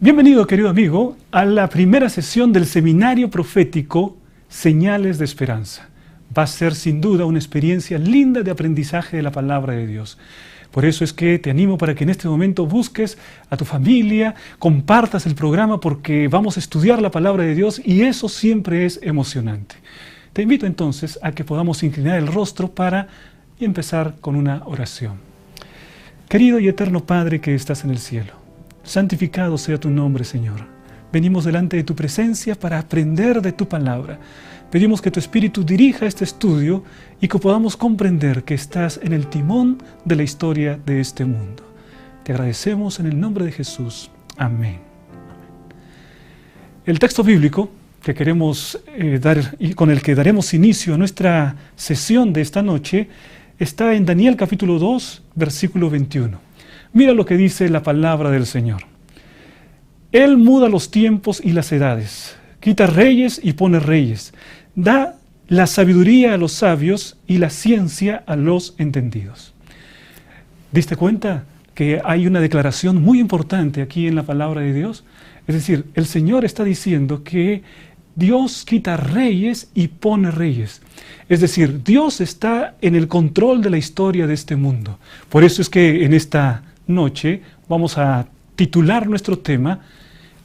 Bienvenido, querido amigo, a la primera sesión del Seminario Profético Señales de Esperanza. Va a ser sin duda una experiencia linda de aprendizaje de la palabra de Dios. Por eso es que te animo para que en este momento busques a tu familia, compartas el programa porque vamos a estudiar la palabra de Dios y eso siempre es emocionante. Te invito entonces a que podamos inclinar el rostro para empezar con una oración. Querido y eterno Padre que estás en el cielo, santificado sea tu nombre, Señor. Venimos delante de tu presencia para aprender de tu palabra. Pedimos que tu Espíritu dirija este estudio y que podamos comprender que estás en el timón de la historia de este mundo. Te agradecemos en el nombre de Jesús. Amén. El texto bíblico que queremos dar y con el que daremos inicio a nuestra sesión de esta noche está en Daniel capítulo 2, versículo 21. Mira lo que dice la palabra del Señor. Él muda los tiempos y las edades, quita reyes y pone reyes, da la sabiduría a los sabios y la ciencia a los entendidos. ¿Diste cuenta que hay una declaración muy importante aquí en la palabra de Dios? Es decir, el Señor está diciendo que Dios quita reyes y pone reyes. Es decir, Dios está en el control de la historia de este mundo. Por eso es que en esta noche vamos a titular nuestro tema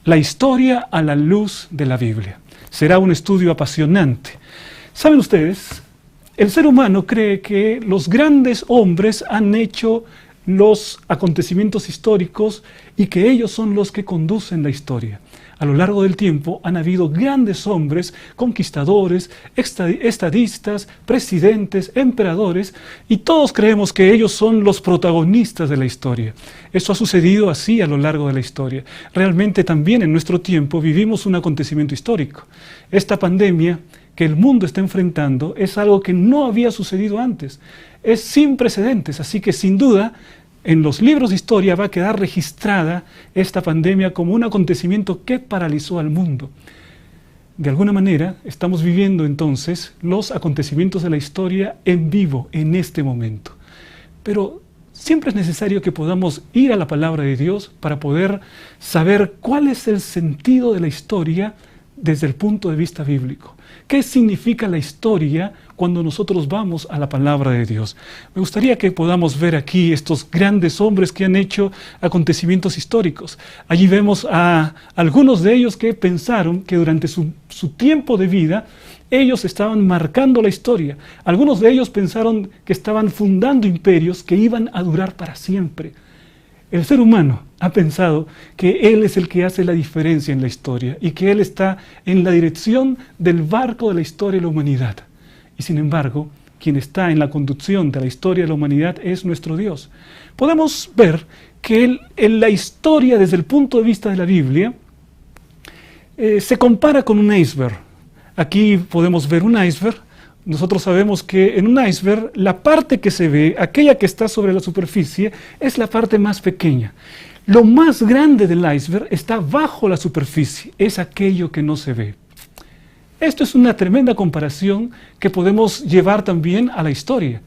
La historia a la luz de la Biblia. Será un estudio apasionante. ¿Saben ustedes? El ser humano cree que los grandes hombres han hecho los acontecimientos históricos y que ellos son los que conducen la historia. A lo largo del tiempo han habido grandes hombres, conquistadores, estadistas, presidentes, emperadores, y todos creemos que ellos son los protagonistas de la historia. Eso ha sucedido así a lo largo de la historia. Realmente también en nuestro tiempo vivimos un acontecimiento histórico. Esta pandemia que el mundo está enfrentando es algo que no había sucedido antes. Es sin precedentes, así que sin duda en los libros de historia va a quedar registrada esta pandemia como un acontecimiento que paralizó al mundo. De alguna manera, estamos viviendo entonces los acontecimientos de la historia en vivo, en este momento. Pero siempre es necesario que podamos ir a la palabra de Dios para poder saber cuál es el sentido de la historia desde el punto de vista bíblico. ¿Qué significa la historia cuando nosotros vamos a la palabra de Dios? Me gustaría que podamos ver aquí estos grandes hombres que han hecho acontecimientos históricos. Allí vemos a algunos de ellos que pensaron que durante su tiempo de vida ellos estaban marcando la historia. Algunos de ellos pensaron que estaban fundando imperios que iban a durar para siempre. El ser humano ha pensado que él es el que hace la diferencia en la historia y que él está en la dirección del barco de la historia de la humanidad. Y sin embargo, quien está en la conducción de la historia de la humanidad es nuestro Dios. Podemos ver que en la historia desde el punto de vista de la Biblia se compara con un iceberg. Aquí podemos ver un iceberg. Nosotros sabemos que en un iceberg la parte que se ve, aquella que está sobre la superficie, es la parte más pequeña. Lo más grande del iceberg está bajo la superficie, es aquello que no se ve. Esto es una tremenda comparación que podemos llevar también a la historia.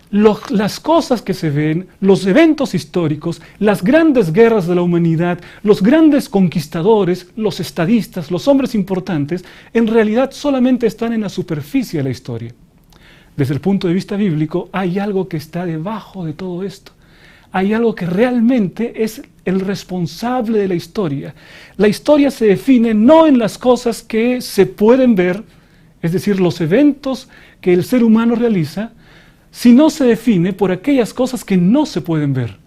Las cosas que se ven, los eventos históricos, las grandes guerras de la humanidad, los grandes conquistadores, los estadistas, los hombres importantes, en realidad solamente están en la superficie de la historia. Desde el punto de vista bíblico, hay algo que está debajo de todo esto. Hay algo que realmente es el responsable de la historia. La historia se define no en las cosas que se pueden ver, es decir, los eventos que el ser humano realiza, sino se define por aquellas cosas que no se pueden ver.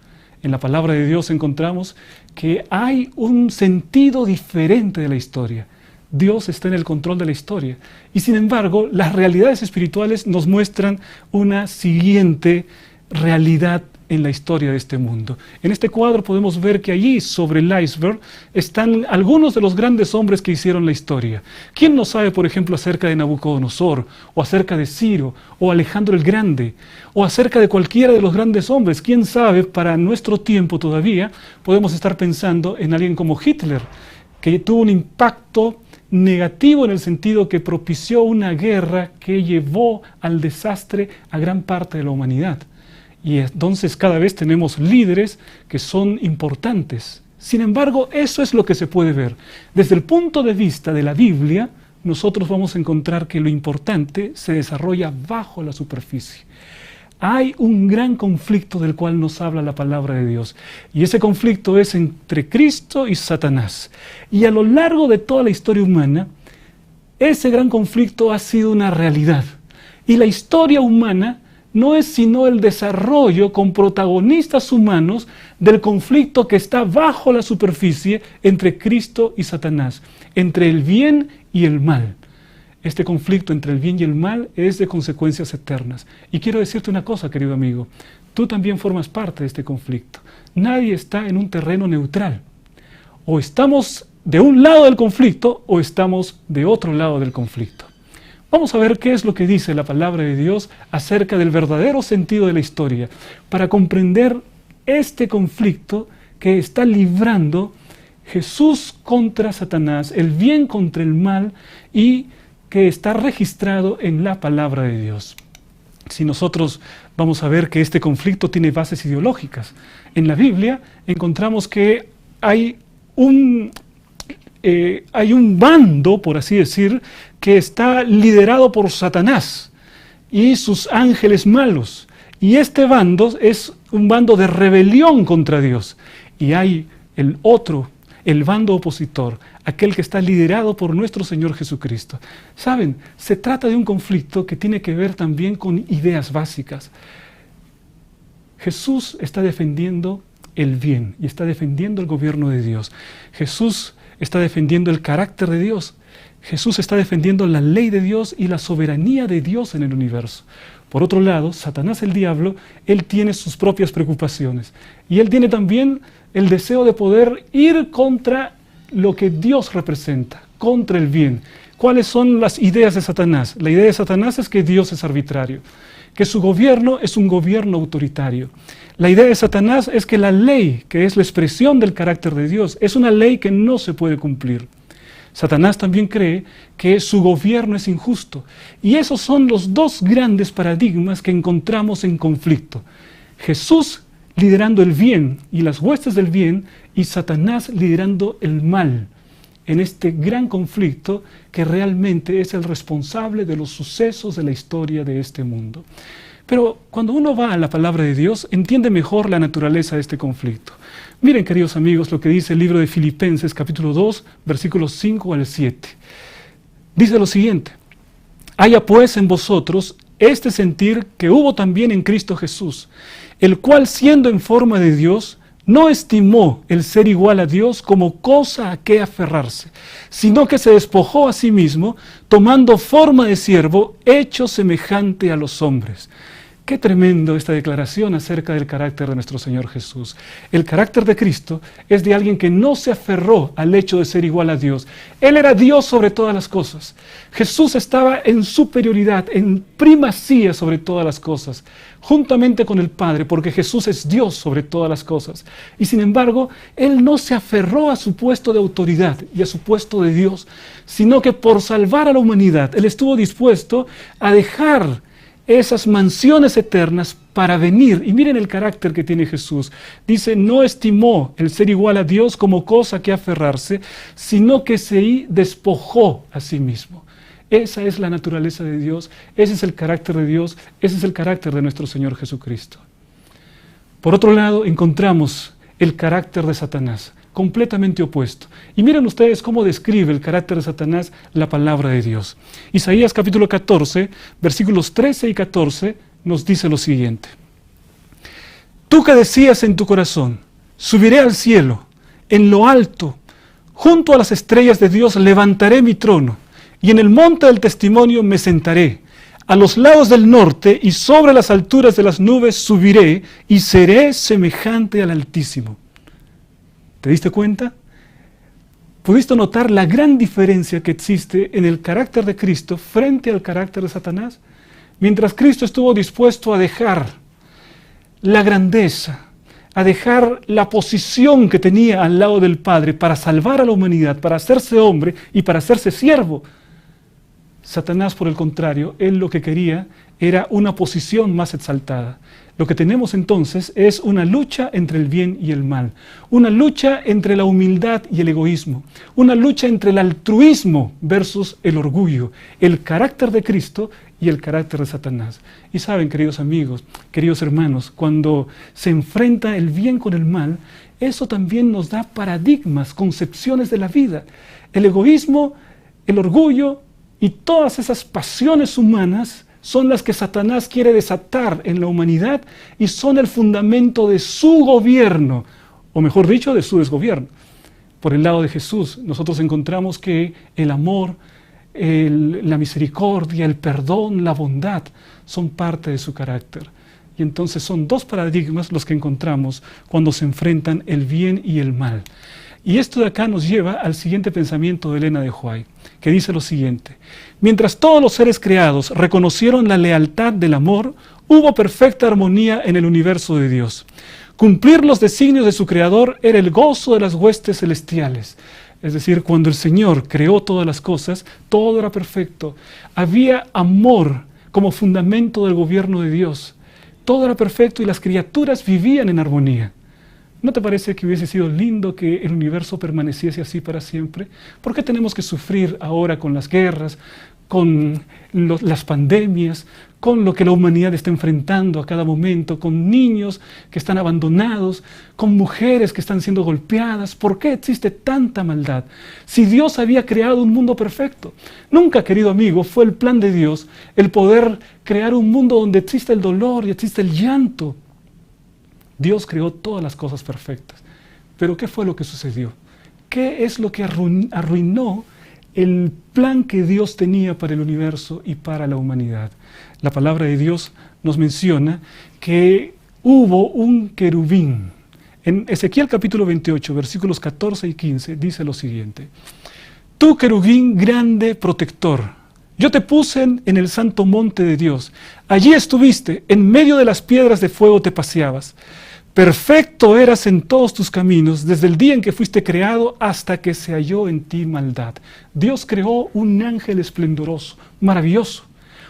En la palabra de Dios encontramos que hay un sentido diferente de la historia. Dios está en el control de la historia. Y sin embargo, las realidades espirituales nos muestran una siguiente realidad en la historia de este mundo. En este cuadro podemos ver que allí, sobre el iceberg, están algunos de los grandes hombres que hicieron la historia. ¿Quién no sabe, por ejemplo, acerca de Nabucodonosor, o acerca de Ciro, o Alejandro el Grande, o acerca de cualquiera de los grandes hombres? ¿Quién sabe, para nuestro tiempo todavía, podemos estar pensando en alguien como Hitler, que tuvo un impacto negativo en el sentido que propició una guerra que llevó al desastre a gran parte de la humanidad. Y entonces cada vez tenemos líderes que son importantes, Sin embargo, eso es lo que se puede ver. Desde el punto de vista de la Biblia, nosotros vamos a encontrar que lo importante se desarrolla bajo la superficie. Hay un gran conflicto del cual nos habla la palabra de Dios. Y ese conflicto es entre Cristo y Satanás. Y a lo largo de toda la historia humana, ese gran conflicto ha sido una realidad. Y la historia humana no es sino el desarrollo con protagonistas humanos del conflicto que está bajo la superficie entre Cristo y Satanás, entre el bien y el mal. Este conflicto entre el bien y el mal es de consecuencias eternas. Y quiero decirte una cosa, querido amigo, tú también formas parte de este conflicto. Nadie está en un terreno neutral. O estamos de un lado del conflicto o estamos de otro lado del conflicto. Vamos a ver qué es lo que dice la palabra de Dios acerca del verdadero sentido de la historia, para comprender este conflicto que está librando Jesús contra Satanás, el bien contra el mal, y que está registrado en la palabra de Dios. Si nosotros vamos a ver que este conflicto tiene bases ideológicas, en la Biblia encontramos que hay un bando, por así decir, que está liderado por Satanás y sus ángeles malos. Y este bando es un bando de rebelión contra Dios. Y hay el otro, el bando opositor, aquel que está liderado por nuestro Señor Jesucristo. ¿Saben? Se trata de un conflicto que tiene que ver también con ideas básicas. Jesús está defendiendo el bien y está defendiendo el gobierno de Dios. Jesús está defendiendo el carácter de Dios. Jesús está defendiendo la ley de Dios y la soberanía de Dios en el universo. Por otro lado, Satanás, el diablo, él tiene sus propias preocupaciones. Y él tiene también el deseo de poder ir contra lo que Dios representa, contra el bien. ¿Cuáles son las ideas de Satanás? La idea de Satanás es que Dios es arbitrario, que su gobierno es un gobierno autoritario. La idea de Satanás es que la ley, que es la expresión del carácter de Dios, es una ley que no se puede cumplir. Satanás también cree que su gobierno es injusto. Y esos son los dos grandes paradigmas que encontramos en conflicto. Jesús liderando el bien y las huestes del bien, y Satanás liderando el mal, en este gran conflicto que realmente es el responsable de los sucesos de la historia de este mundo. Pero cuando uno va a la palabra de Dios, entiende mejor la naturaleza de este conflicto. Miren, queridos amigos, lo que dice el libro de Filipenses, capítulo 2, versículos 5 al 7. Dice lo siguiente: haya pues en vosotros este sentir que hubo también en Cristo Jesús, el cual, siendo en forma de Dios, no estimó el ser igual a Dios como cosa a que aferrarse, sino que se despojó a sí mismo, tomando forma de siervo, hecho semejante a los hombres. Qué tremendo esta declaración acerca del carácter de nuestro Señor Jesús. El carácter de Cristo es de alguien que no se aferró al hecho de ser igual a Dios. Él era Dios sobre todas las cosas. Jesús estaba en superioridad, en primacía sobre todas las cosas, juntamente con el Padre, porque Jesús es Dios sobre todas las cosas. Y sin embargo, Él no se aferró a su puesto de autoridad y a su puesto de Dios, sino que por salvar a la humanidad, Él estuvo dispuesto a dejar esas mansiones eternas para venir. Y miren el carácter que tiene Jesús. Dice, no estimó el ser igual a Dios como cosa que aferrarse, sino que se despojó a sí mismo. Esa es la naturaleza de Dios, ese es el carácter de Dios, ese es el carácter de nuestro Señor Jesucristo. Por otro lado, encontramos el carácter de Satanás, completamente opuesto. Y miren ustedes cómo describe el carácter de Satanás la palabra de Dios. Isaías capítulo 14, versículos 13 y 14 nos dice lo siguiente: tú que decías en tu corazón, subiré al cielo, en lo alto, junto a las estrellas de Dios levantaré mi trono, y en el monte del testimonio me sentaré, a los lados del norte y sobre las alturas de las nubes subiré, y seré semejante al Altísimo. ¿Te diste cuenta? ¿Pudiste notar la gran diferencia que existe en el carácter de Cristo frente al carácter de Satanás? Mientras Cristo estuvo dispuesto a dejar la grandeza, a dejar la posición que tenía al lado del Padre para salvar a la humanidad, para hacerse hombre y para hacerse siervo, Satanás, por el contrario, él lo que quería era una posición más exaltada. Lo que tenemos entonces es una lucha entre el bien y el mal, una lucha entre la humildad y el egoísmo, una lucha entre el altruismo versus el orgullo, el carácter de Cristo y el carácter de Satanás. Y saben, queridos amigos, queridos hermanos, cuando se enfrenta el bien con el mal, eso también nos da paradigmas, concepciones de la vida. El egoísmo, el orgullo y todas esas pasiones humanas son las que Satanás quiere desatar en la humanidad y son el fundamento de su gobierno, o mejor dicho, de su desgobierno. Por el lado de Jesús, nosotros encontramos que el amor, la misericordia, el perdón, la bondad son parte de su carácter. Y entonces son dos paradigmas los que encontramos cuando se enfrentan el bien y el mal. Y esto de acá nos lleva al siguiente pensamiento de Elena de White, que dice lo siguiente: mientras todos los seres creados reconocieron la lealtad del amor, hubo perfecta armonía en el universo de Dios. Cumplir los designios de su Creador era el gozo de las huestes celestiales. Es decir, cuando el Señor creó todas las cosas, todo era perfecto. Había amor como fundamento del gobierno de Dios. Todo era perfecto y las criaturas vivían en armonía. ¿No te parece que hubiese sido lindo que el universo permaneciese así para siempre? ¿Por qué tenemos que sufrir ahora con las guerras, con las pandemias, con lo que la humanidad está enfrentando a cada momento, con niños que están abandonados, con mujeres que están siendo golpeadas? ¿Por qué existe tanta maldad? Si Dios había creado un mundo perfecto. Nunca, querido amigo, fue el plan de Dios el poder crear un mundo donde existe el dolor y existe el llanto. Dios creó todas las cosas perfectas. Pero ¿qué fue lo que sucedió? ¿Qué es lo que arruinó el plan que Dios tenía para el universo y para la humanidad? La palabra de Dios nos menciona que hubo un querubín. En Ezequiel capítulo 28, versículos 14 y 15, dice lo siguiente: Tú, querubín grande protector, yo te puse en el santo monte de Dios. Allí estuviste, en medio de las piedras de fuego te paseabas. Perfecto eras en todos tus caminos, desde el día en que fuiste creado hasta que se halló en ti maldad. Dios creó un ángel esplendoroso, maravilloso,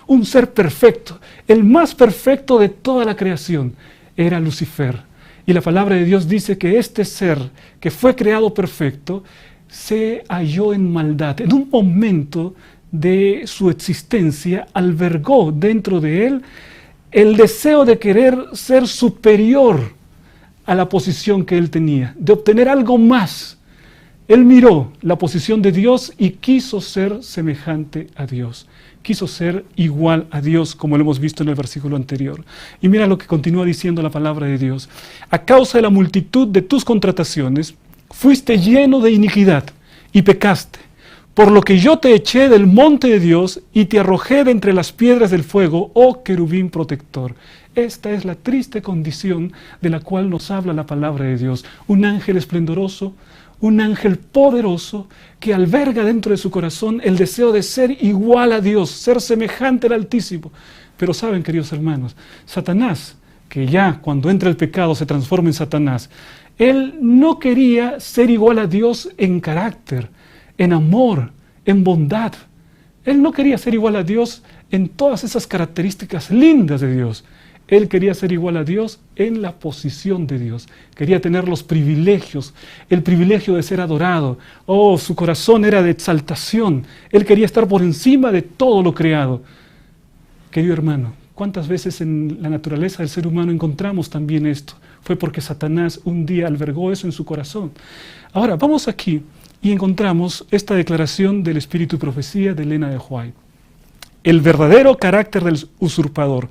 un ser perfecto, el más perfecto de toda la creación, era Lucifer. Y la palabra de Dios dice que este ser que fue creado perfecto se halló en maldad. En un momento de su existencia albergó dentro de él el deseo de querer ser superior a la posición que él tenía, de obtener algo más. Él miró la posición de Dios y quiso ser semejante a Dios. Quiso ser igual a Dios, como lo hemos visto en el versículo anterior. Y mira lo que continúa diciendo la palabra de Dios. A causa de la multitud de tus contrataciones, fuiste lleno de iniquidad y pecaste. Por lo que yo te eché del monte de Dios y te arrojé de entre las piedras del fuego, oh querubín protector. Esta es la triste condición de la cual nos habla la palabra de Dios. Un ángel esplendoroso, un ángel poderoso que alberga dentro de su corazón el deseo de ser igual a Dios, ser semejante al Altísimo. Pero saben, queridos hermanos, Satanás, que ya cuando entra el pecado se transforma en Satanás, él no quería ser igual a Dios en carácter, en amor, en bondad. Él no quería ser igual a Dios en todas esas características lindas de Dios. Él quería ser igual a Dios en la posición de Dios. Quería tener los privilegios, el privilegio de ser adorado. Oh, su corazón era de exaltación. Él quería estar por encima de todo lo creado. Querido hermano, ¿cuántas veces en la naturaleza del ser humano encontramos también esto? Fue porque Satanás un día albergó eso en su corazón. Ahora, vamos aquí y encontramos esta declaración del Espíritu y Profecía de Elena de White. El verdadero carácter del usurpador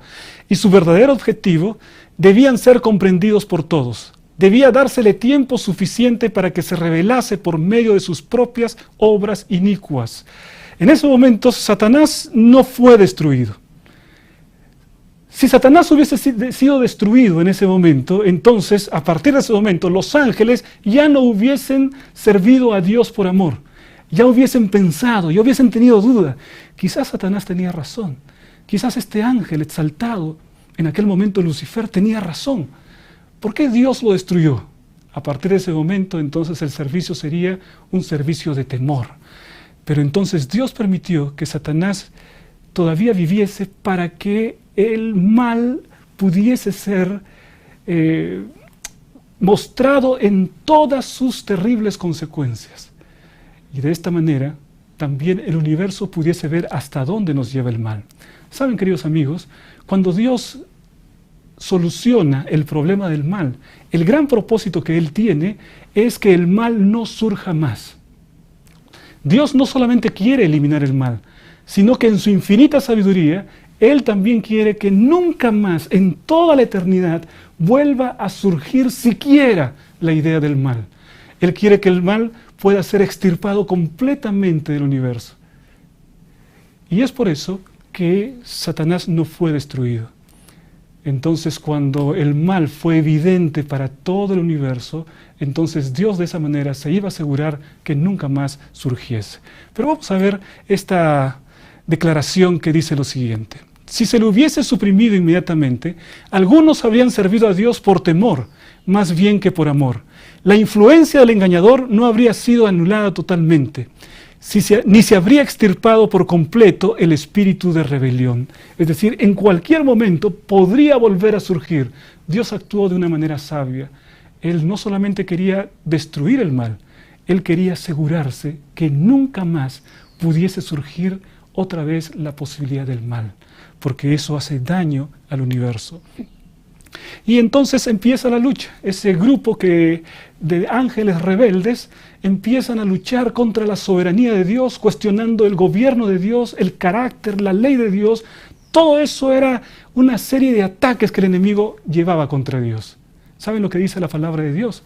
y su verdadero objetivo debían ser comprendidos por todos. Debía dársele tiempo suficiente para que se revelase por medio de sus propias obras inicuas. En ese momento, Satanás no fue destruido. Si Satanás hubiese sido destruido en ese momento, entonces, a partir de ese momento, los ángeles ya no hubiesen servido a Dios por amor. Ya hubiesen pensado, ya hubiesen tenido duda. Quizás Satanás tenía razón. Quizás este ángel exaltado, en aquel momento Lucifer, tenía razón. ¿Por qué Dios lo destruyó? A partir de ese momento, entonces, el servicio sería un servicio de temor. Pero entonces Dios permitió que Satanás todavía viviese para que el mal pudiese ser mostrado en todas sus terribles consecuencias. Y de esta manera también el universo pudiese ver hasta dónde nos lleva el mal. Saben, queridos amigos, cuando Dios soluciona el problema del mal, el gran propósito que Él tiene es que el mal no surja más. Dios no solamente quiere eliminar el mal, sino que en su infinita sabiduría, Él también quiere que nunca más, en toda la eternidad, vuelva a surgir siquiera la idea del mal. Él quiere que el mal pueda ser extirpado completamente del universo. Y es por eso que Satanás no fue destruido. Entonces, cuando el mal fue evidente para todo el universo, entonces Dios de esa manera se iba a asegurar que nunca más surgiese. Pero vamos a ver esta declaración que dice lo siguiente. Si se lo hubiese suprimido inmediatamente, algunos habrían servido a Dios por temor, más bien que por amor. La influencia del engañador no habría sido anulada totalmente, ni se habría extirpado por completo el espíritu de rebelión. Es decir, en cualquier momento podría volver a surgir. Dios actuó de una manera sabia. Él no solamente quería destruir el mal, Él quería asegurarse que nunca más pudiese surgir otra vez la posibilidad del mal, porque eso hace daño al universo. Y entonces empieza la lucha. Ese grupo de ángeles rebeldes empiezan a luchar contra la soberanía de Dios, cuestionando el gobierno de Dios, el carácter, la ley de Dios. Todo eso era una serie de ataques que el enemigo llevaba contra Dios. ¿Saben lo que dice la palabra de Dios?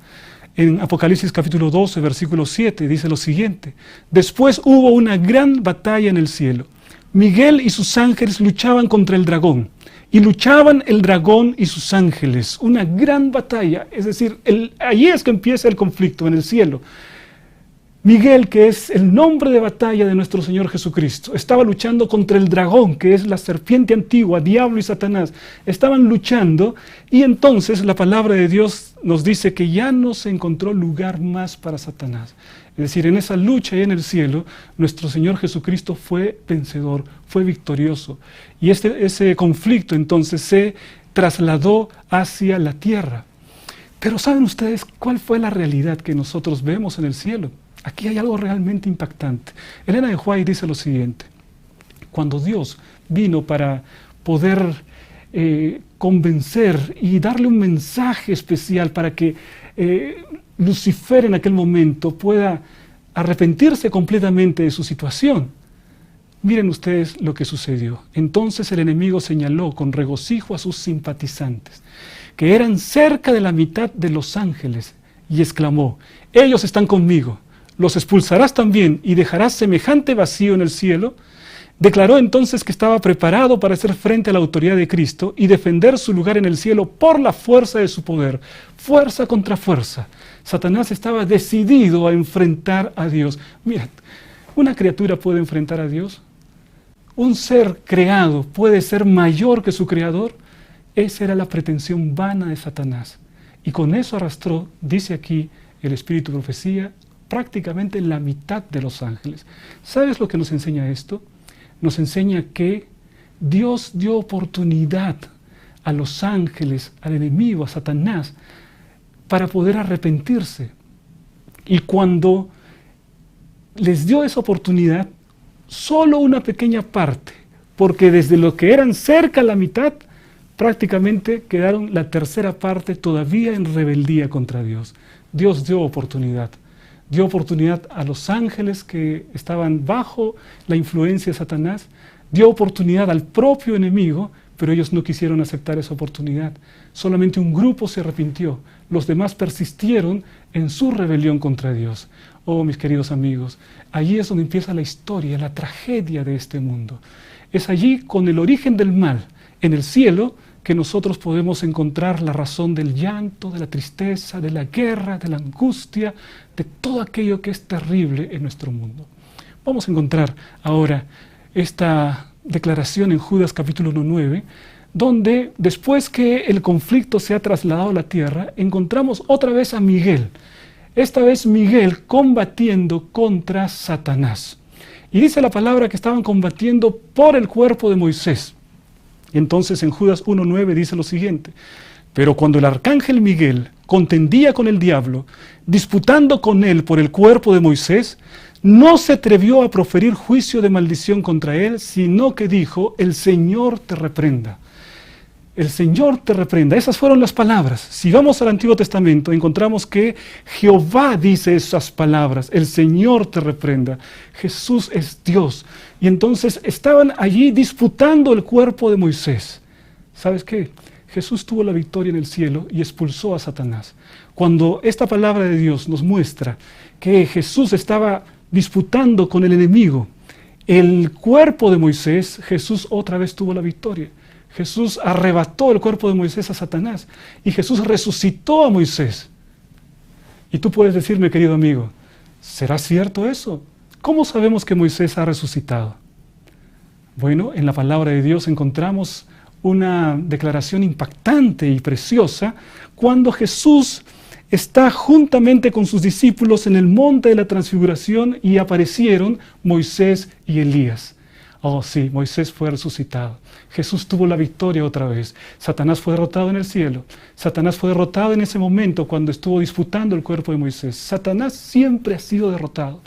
En Apocalipsis capítulo 12, versículo 7, dice lo siguiente. Después hubo una gran batalla en el cielo. Miguel y sus ángeles luchaban contra el dragón. Y luchaban el dragón y sus ángeles. Una gran batalla. Es decir, allí es que empieza el conflicto, en el cielo. Miguel, que es el nombre de batalla de nuestro Señor Jesucristo, estaba luchando contra el dragón, que es la serpiente antigua, diablo y Satanás. Estaban luchando y entonces la palabra de Dios nos dice que ya no se encontró lugar más para Satanás. Es decir, en esa lucha y en el cielo, nuestro Señor Jesucristo fue vencedor, fue victorioso. Y ese conflicto entonces se trasladó hacia la tierra. Pero ¿saben ustedes cuál fue la realidad que nosotros vemos en el cielo? Aquí hay algo realmente impactante. Elena de White dice lo siguiente. Cuando Dios vino para poder convencer y darle un mensaje especial para que Lucifer en aquel momento pueda arrepentirse completamente de su situación. Miren ustedes lo que sucedió. Entonces el enemigo señaló con regocijo a sus simpatizantes, que eran cerca de la mitad de los ángeles, y exclamó, ellos están conmigo. ¿Los expulsarás también y dejarás semejante vacío en el cielo? Declaró entonces que estaba preparado para hacer frente a la autoridad de Cristo y defender su lugar en el cielo por la fuerza de su poder, fuerza contra fuerza. Satanás estaba decidido a enfrentar a Dios. Mira, ¿una criatura puede enfrentar a Dios? ¿Un ser creado puede ser mayor que su creador? Esa era la pretensión vana de Satanás. Y con eso arrastró, dice aquí el Espíritu de Profecía, prácticamente la mitad de los ángeles. ¿Sabes lo que nos enseña esto? Nos enseña que Dios dio oportunidad a los ángeles, al enemigo, a Satanás, para poder arrepentirse. Y cuando les dio esa oportunidad, solo una pequeña parte, porque desde lo que eran cerca la mitad, prácticamente quedaron la tercera parte todavía en rebeldía contra Dios. Dios dio oportunidad. Dio oportunidad a los ángeles que estaban bajo la influencia de Satanás, dio oportunidad al propio enemigo, pero ellos no quisieron aceptar esa oportunidad. Solamente un grupo se arrepintió, los demás persistieron en su rebelión contra Dios. Oh, mis queridos amigos, allí es donde empieza la historia, la tragedia de este mundo. Es allí, con el origen del mal, en el cielo, que nosotros podemos encontrar la razón del llanto, de la tristeza, de la guerra, de la angustia, de todo aquello que es terrible en nuestro mundo. Vamos a encontrar ahora esta declaración en Judas capítulo 9, donde después que el conflicto se ha trasladado a la tierra, encontramos otra vez a Miguel. Esta vez Miguel combatiendo contra Satanás. Y dice la palabra que estaban combatiendo por el cuerpo de Moisés. Entonces en Judas 1:9 dice lo siguiente: pero cuando el arcángel Miguel contendía con el diablo, disputando con él por el cuerpo de Moisés, no se atrevió a proferir juicio de maldición contra él, sino que dijo: el Señor te reprenda. El Señor te reprenda. Esas fueron las palabras. Si vamos al Antiguo Testamento, encontramos que Jehová dice esas palabras: el Señor te reprenda. Jesús es Dios. Y entonces estaban allí disputando el cuerpo de Moisés. ¿Sabes qué? Jesús tuvo la victoria en el cielo y expulsó a Satanás. Cuando esta palabra de Dios nos muestra que Jesús estaba disputando con el enemigo el cuerpo de Moisés, Jesús otra vez tuvo la victoria. Jesús arrebató el cuerpo de Moisés a Satanás y Jesús resucitó a Moisés. Y tú puedes decirme, querido amigo, ¿será cierto eso? ¿Cómo sabemos que Moisés ha resucitado? Bueno, en la palabra de Dios encontramos una declaración impactante y preciosa cuando Jesús está juntamente con sus discípulos en el monte de la transfiguración y aparecieron Moisés y Elías. Oh sí, Moisés fue resucitado. Jesús tuvo la victoria otra vez. Satanás fue derrotado en el cielo. Satanás fue derrotado en ese momento cuando estuvo disputando el cuerpo de Moisés. Satanás siempre ha sido derrotado.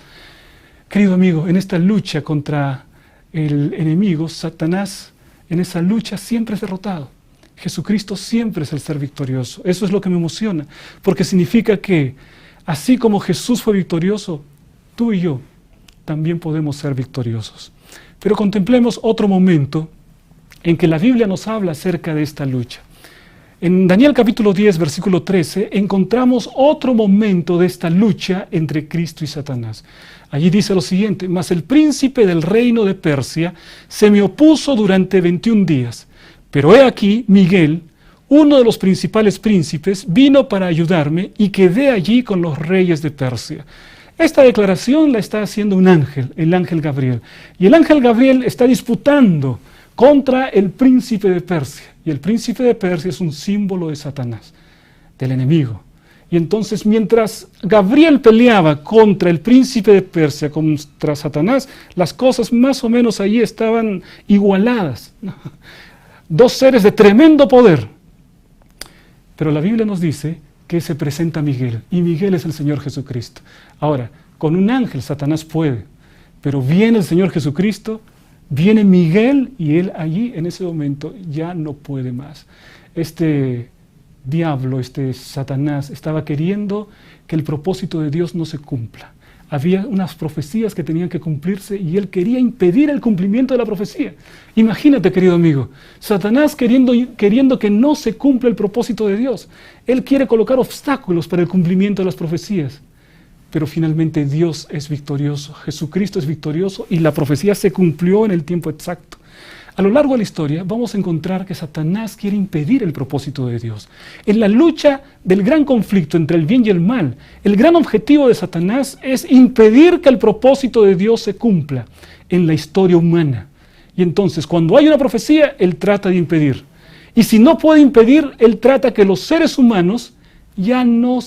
Querido amigo, en esta lucha contra el enemigo, Satanás en esa lucha siempre es derrotado. Jesucristo siempre es el ser victorioso. Eso es lo que me emociona, porque significa que así como Jesús fue victorioso, tú y yo también podemos ser victoriosos. Pero contemplemos otro momento en que la Biblia nos habla acerca de esta lucha. En Daniel capítulo 10, versículo 13, encontramos otro momento de esta lucha entre Cristo y Satanás. Allí dice lo siguiente: mas el príncipe del reino de Persia se me opuso durante 21 días. Pero he aquí, Miguel, uno de los principales príncipes, vino para ayudarme y quedé allí con los reyes de Persia. Esta declaración la está haciendo un ángel, el ángel Gabriel. Y el ángel Gabriel está disputando contra el príncipe de Persia. Y el príncipe de Persia es un símbolo de Satanás, del enemigo. Y entonces, mientras Gabriel peleaba contra el príncipe de Persia, contra Satanás, las cosas más o menos allí estaban igualadas. Dos seres de tremendo poder. Pero la Biblia nos dice que se presenta Miguel, y Miguel es el Señor Jesucristo. Ahora, con un ángel Satanás puede, pero viene el Señor Jesucristo, viene Miguel, y él allí en ese momento ya no puede más. Este diablo, este Satanás, estaba queriendo que el propósito de Dios no se cumpla. Había unas profecías que tenían que cumplirse y él quería impedir el cumplimiento de la profecía. Imagínate, querido amigo, Satanás queriendo que no se cumpla el propósito de Dios. Él quiere colocar obstáculos para el cumplimiento de las profecías. Pero finalmente Dios es victorioso, Jesucristo es victorioso y la profecía se cumplió en el tiempo exacto. A lo largo de la historia vamos a encontrar que Satanás quiere impedir el propósito de Dios. En la lucha del gran conflicto entre el bien y el mal, el gran objetivo de Satanás es impedir que el propósito de Dios se cumpla en la historia humana. Y entonces, cuando hay una profecía, él trata de impedir. Y si no puede impedir, él trata que los seres humanos ya no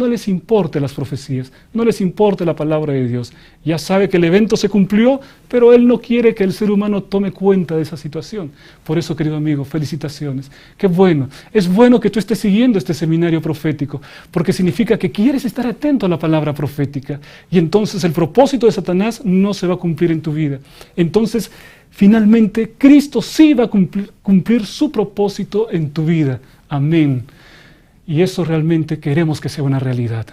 les importe las profecías, no les importe la palabra de Dios. Ya sabe que el evento se cumplió, pero él no quiere que el ser humano tome cuenta de esa situación. Por eso, querido amigo, felicitaciones. Qué bueno. Es bueno que tú estés siguiendo este seminario profético, porque significa que quieres estar atento a la palabra profética. Y entonces el propósito de Satanás no se va a cumplir en tu vida. Entonces, finalmente, Cristo sí va a cumplir su propósito en tu vida. Amén. Y eso realmente queremos que sea una realidad.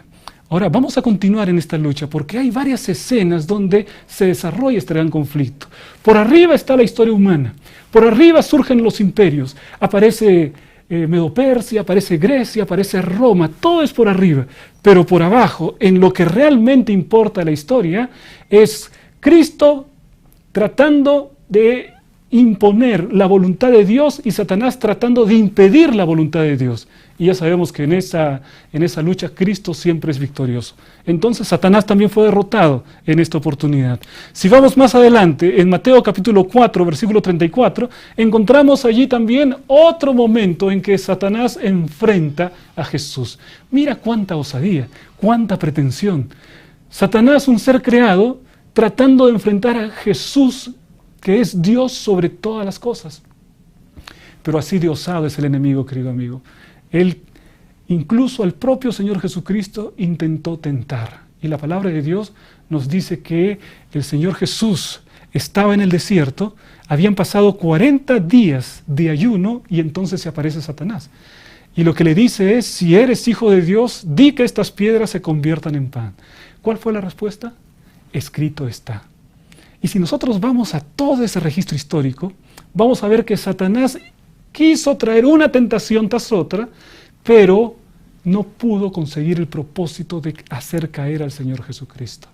Ahora, vamos a continuar en esta lucha porque hay varias escenas donde se desarrolla este gran conflicto. Por arriba está la historia humana. Por arriba surgen los imperios. Aparece Medo-Persia, aparece Grecia, aparece Roma. Todo es por arriba. Pero por abajo, en lo que realmente importa la historia, es Cristo tratando de imponer la voluntad de Dios y Satanás tratando de impedir la voluntad de Dios. Y ya sabemos que en esa lucha Cristo siempre es victorioso. Entonces Satanás también fue derrotado en esta oportunidad. Si vamos más adelante, en Mateo capítulo 4, versículo 34, encontramos allí también otro momento en que Satanás enfrenta a Jesús. Mira cuánta osadía, cuánta pretensión. Satanás, un ser creado, tratando de enfrentar a Jesús, que es Dios sobre todas las cosas. pero así de osado es el enemigo, querido amigo. Él, incluso al propio Señor Jesucristo, intentó tentar. Y la palabra de Dios nos dice que el Señor Jesús estaba en el desierto, habían pasado 40 días de ayuno y entonces se aparece Satanás. Y lo que le dice es, si eres hijo de Dios, di que estas piedras se conviertan en pan. ¿Cuál fue la respuesta? Escrito está. Y si nosotros vamos a todo ese registro histórico, vamos a ver que Satanás quiso traer una tentación tras otra, pero no pudo conseguir el propósito de hacer caer al Señor Jesucristo.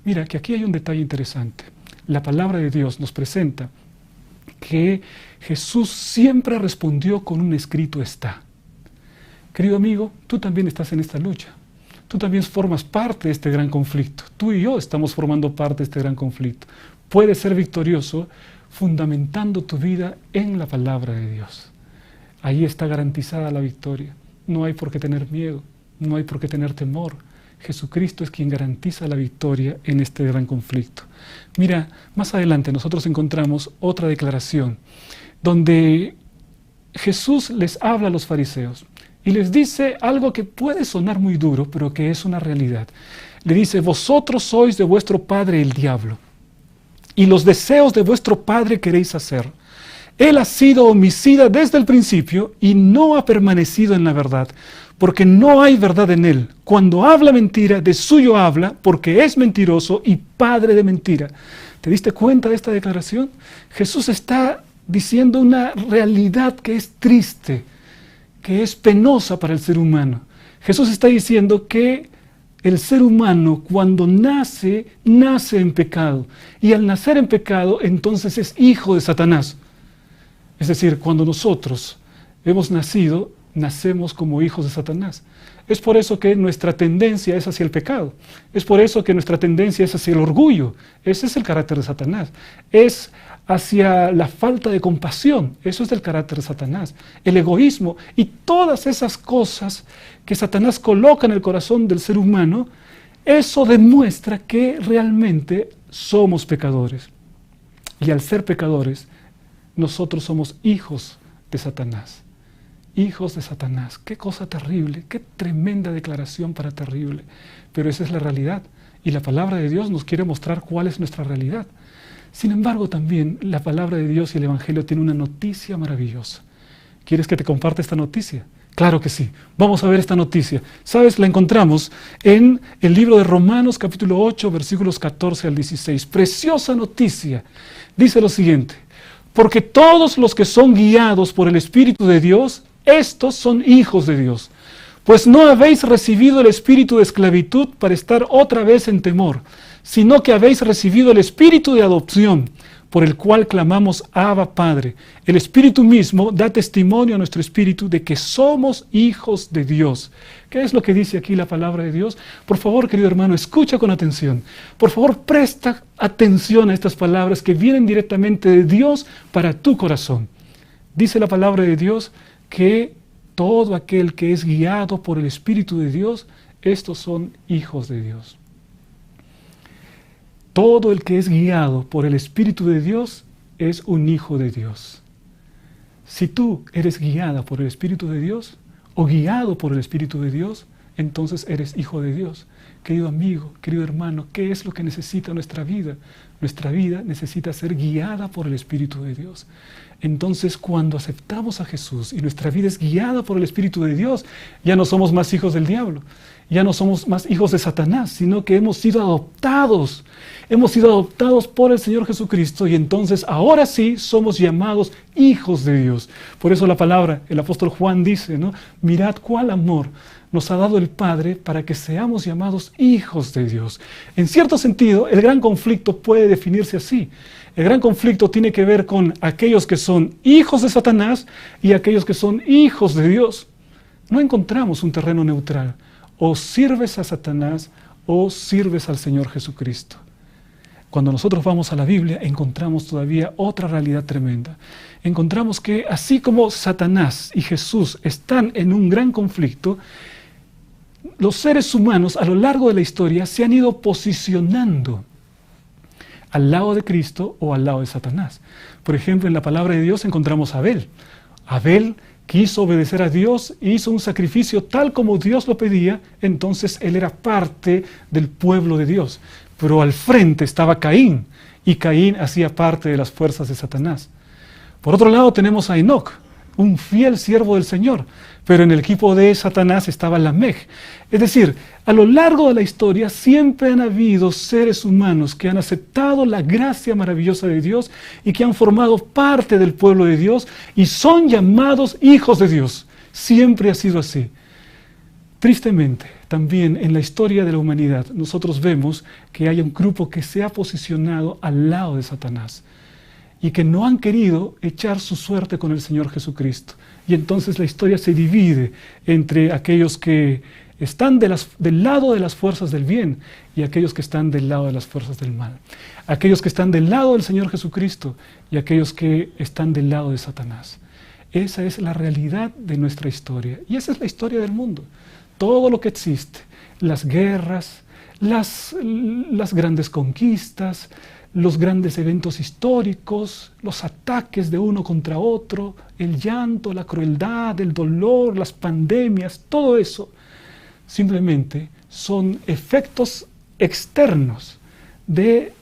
Mira, que aquí hay un detalle interesante. La palabra de Dios nos presenta que Jesús siempre respondió con un escrito está. Querido amigo, tú también estás en esta lucha. Tú también formas parte de este gran conflicto. Tú y yo estamos formando parte de este gran conflicto. Puedes ser victorioso fundamentando tu vida en la palabra de Dios. Ahí está garantizada la victoria. No hay por qué tener miedo, no hay por qué tener temor. Jesucristo es quien garantiza la victoria en este gran conflicto. Mira, más adelante nosotros encontramos otra declaración donde Jesús les habla a los fariseos y les dice algo que puede sonar muy duro, pero que es una realidad. Le dice, vosotros sois de vuestro padre el diablo, y los deseos de vuestro padre queréis hacer. Él ha sido homicida desde el principio y no ha permanecido en la verdad, porque no hay verdad en él. Cuando habla mentira, de suyo habla, porque es mentiroso y padre de mentira. ¿Te diste cuenta de esta declaración? Jesús está diciendo una realidad que es triste, que es penosa para el ser humano. Jesús está diciendo que el ser humano cuando nace en pecado. Y al nacer en pecado, entonces es hijo de Satanás. Es decir, cuando nosotros hemos nacido, nacemos como hijos de Satanás. Es por eso que nuestra tendencia es hacia el pecado. Es por eso que nuestra tendencia es hacia el orgullo. Ese es el carácter de Satanás. Es hacia la falta de compasión. Eso es el carácter de Satanás. El egoísmo y todas esas cosas que Satanás coloca en el corazón del ser humano, eso demuestra que realmente somos pecadores. Y al ser pecadores, nosotros somos hijos de Satanás. Hijos de Satanás. Qué cosa terrible, qué tremenda declaración para terrible. Pero esa es la realidad. Y la palabra de Dios nos quiere mostrar cuál es nuestra realidad. Sin embargo, también la palabra de Dios y el Evangelio tienen una noticia maravillosa. ¿Quieres que te comparte esta noticia? Claro que sí. Vamos a ver esta noticia. ¿Sabes? La encontramos en el libro de Romanos capítulo 8, versículos 14 al 16. Preciosa noticia. Dice lo siguiente. Porque todos los que son guiados por el Espíritu de Dios, estos son hijos de Dios. Pues no habéis recibido el espíritu de esclavitud para estar otra vez en temor, sino que habéis recibido el espíritu de adopción, por el cual clamamos Abba Padre. El Espíritu mismo da testimonio a nuestro espíritu de que somos hijos de Dios. ¿Qué es lo que dice aquí la palabra de Dios? Por favor, querido hermano, escucha con atención. Por favor, presta atención a estas palabras que vienen directamente de Dios para tu corazón. Dice la palabra de Dios que todo aquel que es guiado por el Espíritu de Dios, estos son hijos de Dios. Todo el que es guiado por el Espíritu de Dios es un hijo de Dios. Si tú eres guiada por el Espíritu de Dios o guiado por el Espíritu de Dios, entonces eres hijo de Dios. Querido amigo, querido hermano, ¿qué es lo que necesita nuestra vida? Nuestra vida necesita ser guiada por el Espíritu de Dios. Entonces, cuando aceptamos a Jesús y nuestra vida es guiada por el Espíritu de Dios, ya no somos más hijos del diablo, ya no somos más hijos de Satanás, sino que hemos sido adoptados. Hemos sido adoptados por el Señor Jesucristo y entonces ahora sí somos llamados hijos de Dios. Por eso la palabra, el apóstol Juan dice, ¿no? Mirad cuál amor nos ha dado el Padre para que seamos llamados hijos de Dios. En cierto sentido, el gran conflicto puede definirse así. El gran conflicto tiene que ver con aquellos que son hijos de Satanás y aquellos que son hijos de Dios. No encontramos un terreno neutral. O sirves a Satanás o sirves al Señor Jesucristo. Cuando nosotros vamos a la Biblia, encontramos todavía otra realidad tremenda. Encontramos que así como Satanás y Jesús están en un gran conflicto, los seres humanos a lo largo de la historia se han ido posicionando al lado de Cristo o al lado de Satanás. Por ejemplo, en la palabra de Dios encontramos a Abel. Abel quiso obedecer a Dios, hizo un sacrificio tal como Dios lo pedía, entonces él era parte del pueblo de Dios. Pero al frente estaba Caín, y Caín hacía parte de las fuerzas de Satanás. Por otro lado tenemos a Enoc, un fiel siervo del Señor, pero en el equipo de Satanás estaba Lamech. Es decir, a lo largo de la historia siempre han habido seres humanos que han aceptado la gracia maravillosa de Dios y que han formado parte del pueblo de Dios y son llamados hijos de Dios. Siempre ha sido así. Tristemente, también en la historia de la humanidad, nosotros vemos que hay un grupo que se ha posicionado al lado de Satanás y que no han querido echar su suerte con el Señor Jesucristo. Y entonces la historia se divide entre aquellos que están del lado de las fuerzas del bien y aquellos que están del lado de las fuerzas del mal. Aquellos que están del lado del Señor Jesucristo y aquellos que están del lado de Satanás. Esa es la realidad de nuestra historia y esa es la historia del mundo. Todo lo que existe, las guerras, las grandes conquistas, los grandes eventos históricos, los ataques de uno contra otro, el llanto, la crueldad, el dolor, las pandemias, todo eso simplemente son efectos externos de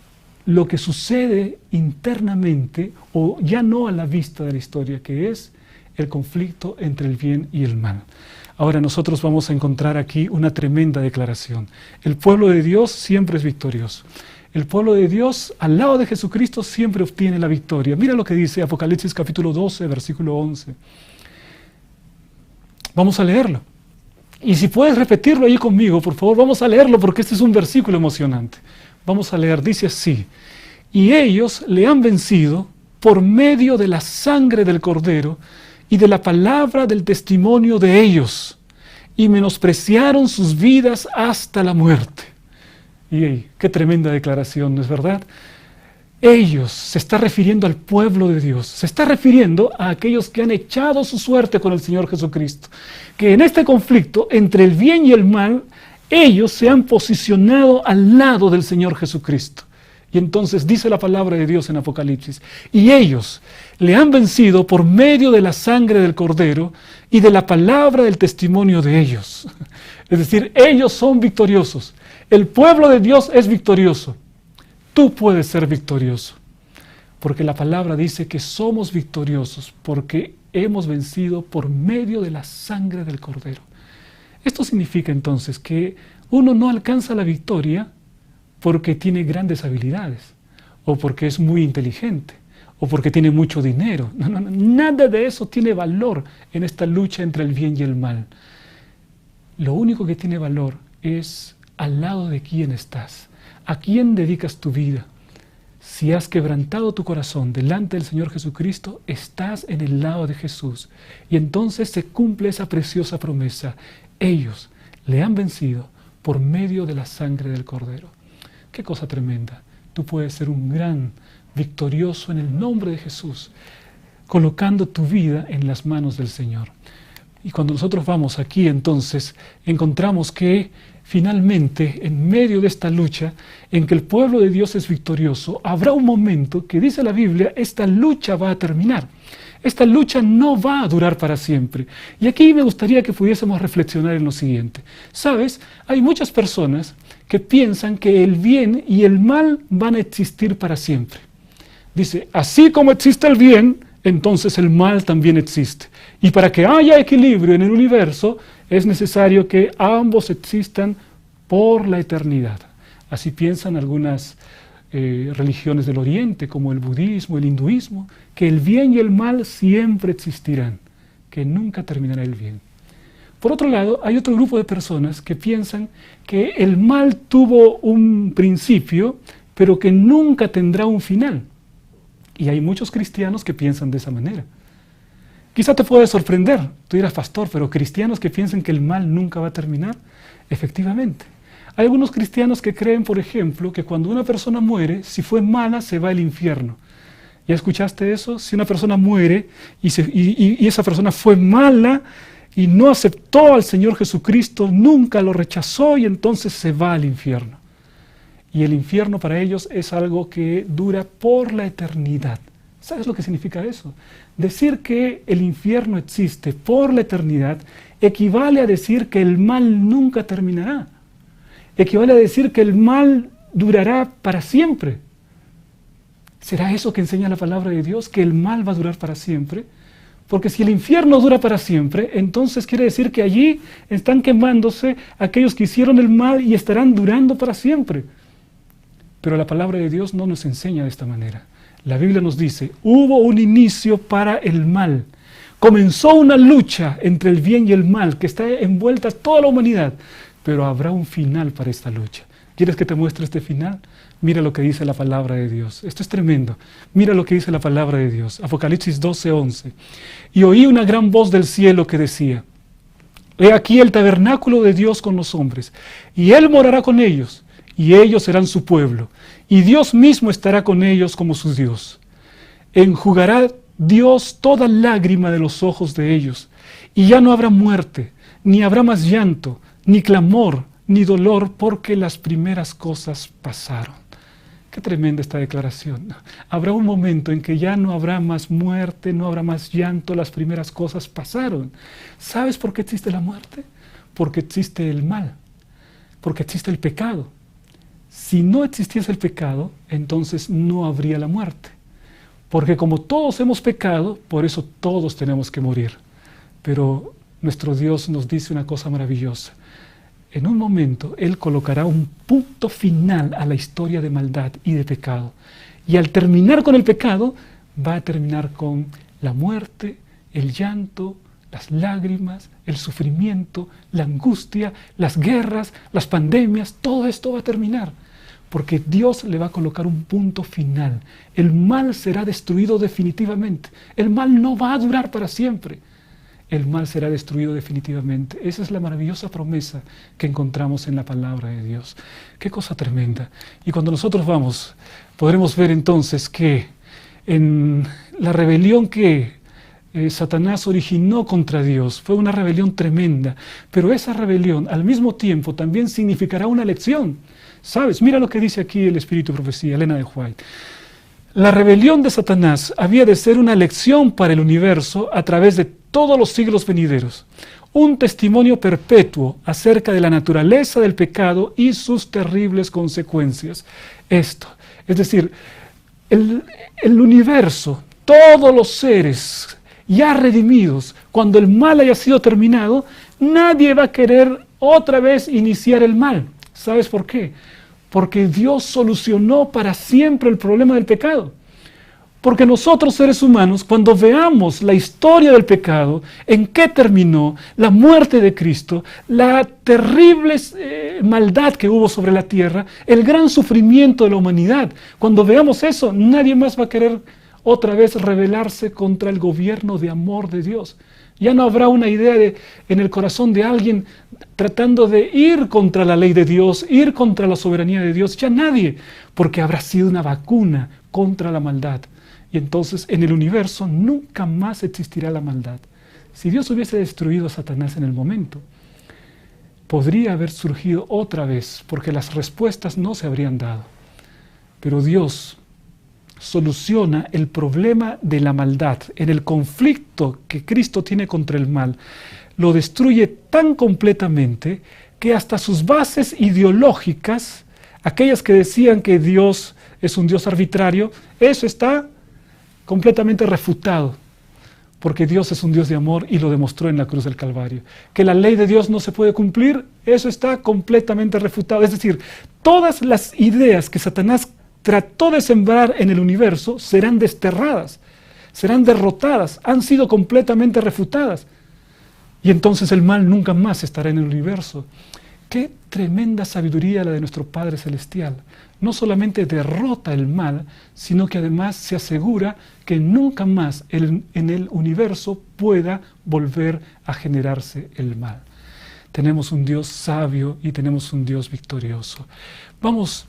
lo que sucede internamente o ya no a la vista de la historia, que es el conflicto entre el bien y el mal. Ahora nosotros vamos a encontrar aquí una tremenda declaración. El pueblo de Dios siempre es victorioso. El pueblo de Dios, al lado de Jesucristo, siempre obtiene la victoria. Mira lo que dice Apocalipsis capítulo 12, versículo 11. Vamos a leerlo. Y si puedes repetirlo ahí conmigo, por favor, vamos a leerlo porque este es un versículo emocionante. Vamos a leer, dice así: y ellos le han vencido por medio de la sangre del Cordero y de la palabra del testimonio de ellos, y menospreciaron sus vidas hasta la muerte. Y hey, qué tremenda declaración, ¿no es verdad? Ellos, se está refiriendo al pueblo de Dios, se está refiriendo a aquellos que han echado su suerte con el Señor Jesucristo, que en este conflicto entre el bien y el mal, ellos se han posicionado al lado del Señor Jesucristo. Y entonces dice la palabra de Dios en Apocalipsis, y ellos le han vencido por medio de la sangre del Cordero y de la palabra del testimonio de ellos. Es decir, ellos son victoriosos. El pueblo de Dios es victorioso. Tú puedes ser victorioso, porque la palabra dice que somos victoriosos porque hemos vencido por medio de la sangre del Cordero. Esto significa entonces que uno no alcanza la victoria porque tiene grandes habilidades, o porque es muy inteligente, o porque tiene mucho dinero. No, nada de eso tiene valor en esta lucha entre el bien y el mal. Lo único que tiene valor es al lado de quién estás, a quién dedicas tu vida. Si has quebrantado tu corazón delante del Señor Jesucristo, estás en el lado de Jesús. Y entonces se cumple esa preciosa promesa. Ellos le han vencido por medio de la sangre del Cordero. Qué cosa tremenda. Tú puedes ser un gran victorioso en el nombre de Jesús, colocando tu vida en las manos del Señor. Y cuando nosotros vamos aquí, entonces, encontramos que finalmente, en medio de esta lucha, en que el pueblo de Dios es victorioso, habrá un momento que, dice la Biblia, esta lucha va a terminar. Esta lucha no va a durar para siempre. Y aquí me gustaría que pudiésemos reflexionar en lo siguiente. ¿Sabes? Hay muchas personas que piensan que el bien y el mal van a existir para siempre. Dice, así como existe el bien, entonces el mal también existe. Y para que haya equilibrio en el universo, es necesario que ambos existan por la eternidad. Así piensan algunas religiones del Oriente, como el budismo, el hinduismo, que el bien y el mal siempre existirán, que nunca terminará el bien. Por otro lado, hay otro grupo de personas que piensan que el mal tuvo un principio, pero que nunca tendrá un final. Y hay muchos cristianos que piensan de esa manera. Quizá te puede sorprender, tú dirás, pastor, pero cristianos que piensan que el mal nunca va a terminar, efectivamente. Hay algunos cristianos que creen, por ejemplo, que cuando una persona muere, si fue mala, se va al infierno. ¿Ya escuchaste eso? Si una persona muere y esa persona fue mala y no aceptó al Señor Jesucristo, nunca lo rechazó y entonces se va al infierno. Y el infierno para ellos es algo que dura por la eternidad. ¿Sabes lo que significa eso? Decir que el infierno existe por la eternidad equivale a decir que el mal nunca terminará. Equivale a decir que el mal durará para siempre. ¿Será eso que enseña la palabra de Dios? ¿Que el mal va a durar para siempre? Porque si el infierno dura para siempre, entonces quiere decir que allí están quemándose aquellos que hicieron el mal y estarán durando para siempre. Pero la palabra de Dios no nos enseña de esta manera. La Biblia nos dice, hubo un inicio para el mal. Comenzó una lucha entre el bien y el mal que está envuelta toda la humanidad, pero habrá un final para esta lucha. ¿Quieres que te muestre este final? Mira lo que dice la palabra de Dios. Esto es tremendo. Mira lo que dice la palabra de Dios. Apocalipsis 12:11. Y oí una gran voz del cielo que decía, he aquí el tabernáculo de Dios con los hombres, y Él morará con ellos, y ellos serán su pueblo, y Dios mismo estará con ellos como su Dios. Enjugará Dios toda lágrima de los ojos de ellos, y ya no habrá muerte, ni habrá más llanto, ni clamor, ni dolor, porque las primeras cosas pasaron. Qué tremenda esta declaración. Habrá un momento en que ya no habrá más muerte, no habrá más llanto, las primeras cosas pasaron. ¿Sabes por qué existe la muerte? Porque existe el mal, porque existe el pecado. Si no existiese el pecado, entonces no habría la muerte. Porque como todos hemos pecado, por eso todos tenemos que morir. Pero nuestro Dios nos dice una cosa maravillosa. En un momento, Él colocará un punto final a la historia de maldad y de pecado. Y al terminar con el pecado, va a terminar con la muerte, el llanto, las lágrimas, el sufrimiento, la angustia, las guerras, las pandemias, todo esto va a terminar. Porque Dios le va a colocar un punto final. El mal será destruido definitivamente. El mal no va a durar para siempre. El mal será destruido definitivamente. Esa es la maravillosa promesa que encontramos en la palabra de Dios. Qué cosa tremenda. Y cuando nosotros vamos, podremos ver entonces que en la rebelión que Satanás originó contra Dios fue una rebelión tremenda, pero esa rebelión al mismo tiempo también significará una lección. ¿Sabes? Mira lo que dice aquí el Espíritu de Profecía, Elena de White. La rebelión de Satanás había de ser una lección para el universo a través de todos los siglos venideros, un testimonio perpetuo acerca de la naturaleza del pecado y sus terribles consecuencias. Esto, es decir, el universo, todos los seres ya redimidos, cuando el mal haya sido terminado, nadie va a querer otra vez iniciar el mal. ¿Sabes por qué? Porque Dios solucionó para siempre el problema del pecado. Porque nosotros seres humanos, cuando veamos la historia del pecado, en qué terminó la muerte de Cristo, la terrible maldad que hubo sobre la tierra, el gran sufrimiento de la humanidad, cuando veamos eso, nadie más va a querer otra vez rebelarse contra el gobierno de amor de Dios. Ya no habrá una idea en el corazón de alguien tratando de ir contra la ley de Dios, ir contra la soberanía de Dios. Ya nadie, porque habrá sido una vacuna contra la maldad. Y entonces en el universo nunca más existirá la maldad. Si Dios hubiese destruido a Satanás en el momento, podría haber surgido otra vez, porque las respuestas no se habrían dado. Pero Dios soluciona el problema de la maldad, en el conflicto que Cristo tiene contra el mal, lo destruye tan completamente que hasta sus bases ideológicas, aquellas que decían que Dios es un Dios arbitrario, eso está completamente refutado, porque Dios es un Dios de amor y lo demostró en la cruz del Calvario. Que la ley de Dios no se puede cumplir, eso está completamente refutado. Es decir, todas las ideas que Satanás trató de sembrar en el universo serán desterradas, serán derrotadas, han sido completamente refutadas. Y entonces el mal nunca más estará en el universo. Qué tremenda sabiduría la de nuestro Padre Celestial. No solamente derrota el mal, sino que además se asegura que nunca más en el universo pueda volver a generarse el mal. Tenemos un Dios sabio y tenemos un Dios victorioso. Vamos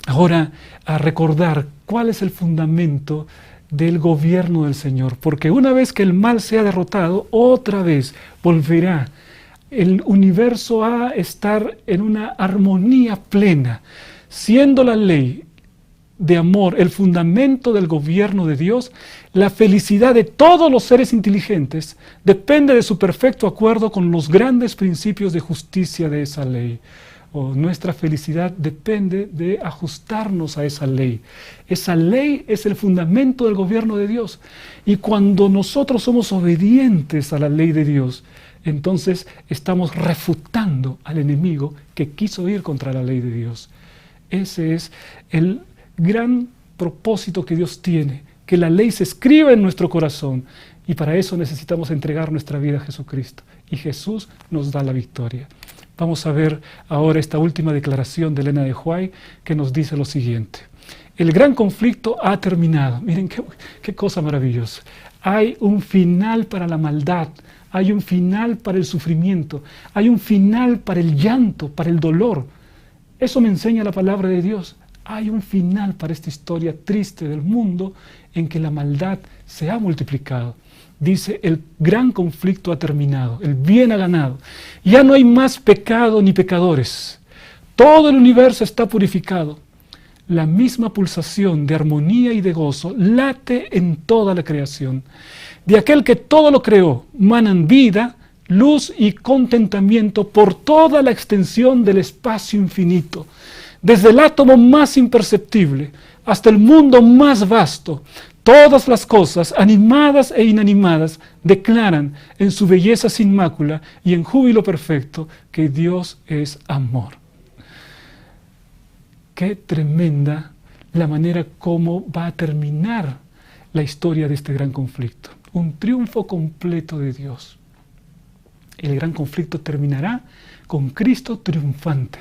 ahora a recordar cuál es el fundamento del gobierno del Señor, porque una vez que el mal sea derrotado, otra vez volverá el universo a estar en una armonía plena, siendo la ley de amor, el fundamento del gobierno de Dios, la felicidad de todos los seres inteligentes depende de su perfecto acuerdo con los grandes principios de justicia de esa ley. Nuestra felicidad depende de ajustarnos a esa ley. Esa ley es el fundamento del gobierno de Dios. Y cuando nosotros somos obedientes a la ley de Dios, entonces estamos refutando al enemigo que quiso ir contra la ley de Dios. Ese es el gran propósito que Dios tiene, que la ley se escriba en nuestro corazón, y para eso necesitamos entregar nuestra vida a Jesucristo, y Jesús nos da la victoria. Vamos a ver ahora esta última declaración de Elena de White, que nos dice lo siguiente: el gran conflicto ha terminado. Miren qué cosa maravillosa. Hay un final para la maldad, hay un final para el sufrimiento, hay un final para el llanto, para el dolor. Eso me enseña la palabra de Dios. Hay un final para esta historia triste del mundo en que la maldad se ha multiplicado. Dice, el gran conflicto ha terminado, el bien ha ganado. Ya no hay más pecado ni pecadores. Todo el universo está purificado. La misma pulsación de armonía y de gozo late en toda la creación. De aquel que todo lo creó, manan vida, luz y contentamiento por toda la extensión del espacio infinito. Desde el átomo más imperceptible hasta el mundo más vasto, todas las cosas, animadas e inanimadas, declaran en su belleza sin mácula y en júbilo perfecto que Dios es amor. Qué tremenda la manera como va a terminar la historia de este gran conflicto. Un triunfo completo de Dios. El gran conflicto terminará con Cristo triunfante.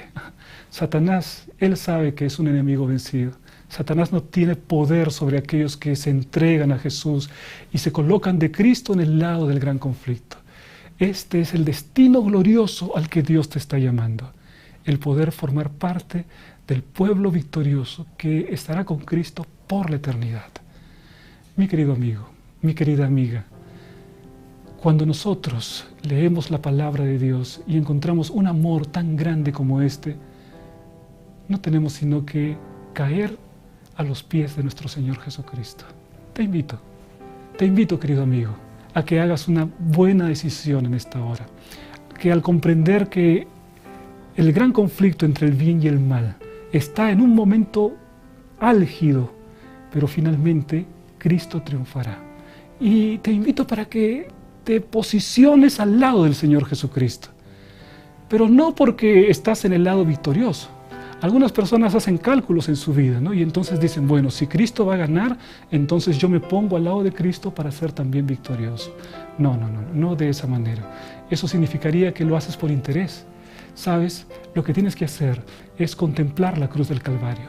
Satanás, él sabe que es un enemigo vencido. Satanás no tiene poder sobre aquellos que se entregan a Jesús y se colocan de Cristo en el lado del gran conflicto. Este es el destino glorioso al que Dios te está llamando. El poder formar parte del pueblo victorioso que estará con Cristo por la eternidad. Mi querido amigo, mi querida amiga, cuando nosotros leemos la palabra de Dios y encontramos un amor tan grande como este, no tenemos sino que caer a los pies de nuestro Señor Jesucristo. Te invito, querido amigo, a que hagas una buena decisión en esta hora. Que al comprender que el gran conflicto entre el bien y el mal está en un momento álgido, pero finalmente Cristo triunfará. Y te invito para que te posiciones al lado del Señor Jesucristo, pero no porque estás en el lado victorioso. Algunas personas hacen cálculos en su vida, ¿no? Y entonces dicen, bueno, si Cristo va a ganar, entonces yo me pongo al lado de Cristo para ser también victorioso. No de esa manera. Eso significaría que lo haces por interés. ¿Sabes? Lo que tienes que hacer es contemplar la cruz del Calvario.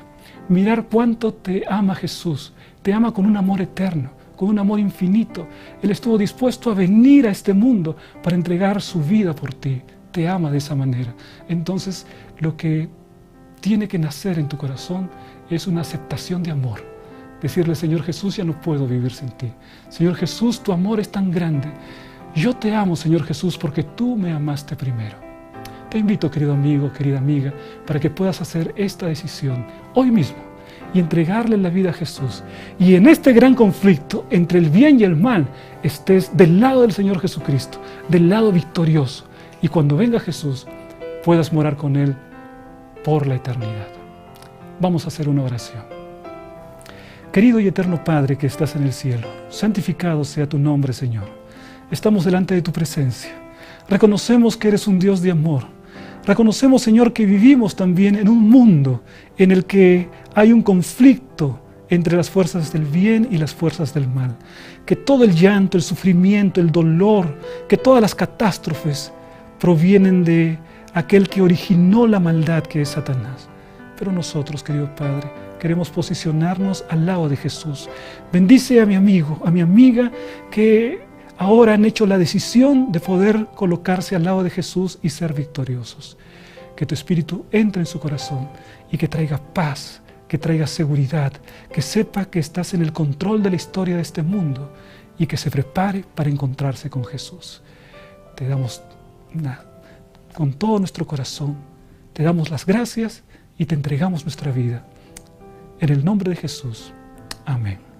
Mirar cuánto te ama Jesús. Te ama con un amor eterno, con un amor infinito. Él estuvo dispuesto a venir a este mundo para entregar su vida por ti. Te ama de esa manera. Entonces, lo que tiene que nacer en tu corazón es una aceptación de amor. Decirle, Señor Jesús, ya no puedo vivir sin ti. Señor Jesús, tu amor es tan grande. Yo te amo, Señor Jesús, porque tú me amaste primero. Te invito, querido amigo, querida amiga, para que puedas hacer esta decisión hoy mismo y entregarle la vida a Jesús. Y en este gran conflicto entre el bien y el mal, estés del lado del Señor Jesucristo, del lado victorioso. Y cuando venga Jesús, puedas morar con Él por la eternidad. Vamos a hacer una oración. Querido y eterno Padre que estás en el cielo, santificado sea tu nombre, Señor. Estamos delante de tu presencia. Reconocemos que eres un Dios de amor. Reconocemos, Señor, que vivimos también en un mundo en el que hay un conflicto entre las fuerzas del bien y las fuerzas del mal. Que todo el llanto, el sufrimiento, el dolor, que todas las catástrofes provienen de aquel que originó la maldad, que es Satanás. Pero nosotros, querido Padre, queremos posicionarnos al lado de Jesús. Bendice a mi amigo, a mi amiga, que ahora han hecho la decisión de poder colocarse al lado de Jesús y ser victoriosos. Que tu Espíritu entre en su corazón y que traiga paz, que traiga seguridad, que sepa que estás en el control de la historia de este mundo y que se prepare para encontrarse con Jesús. Te damos con todo nuestro corazón, te damos las gracias y te entregamos nuestra vida. En el nombre de Jesús. Amén.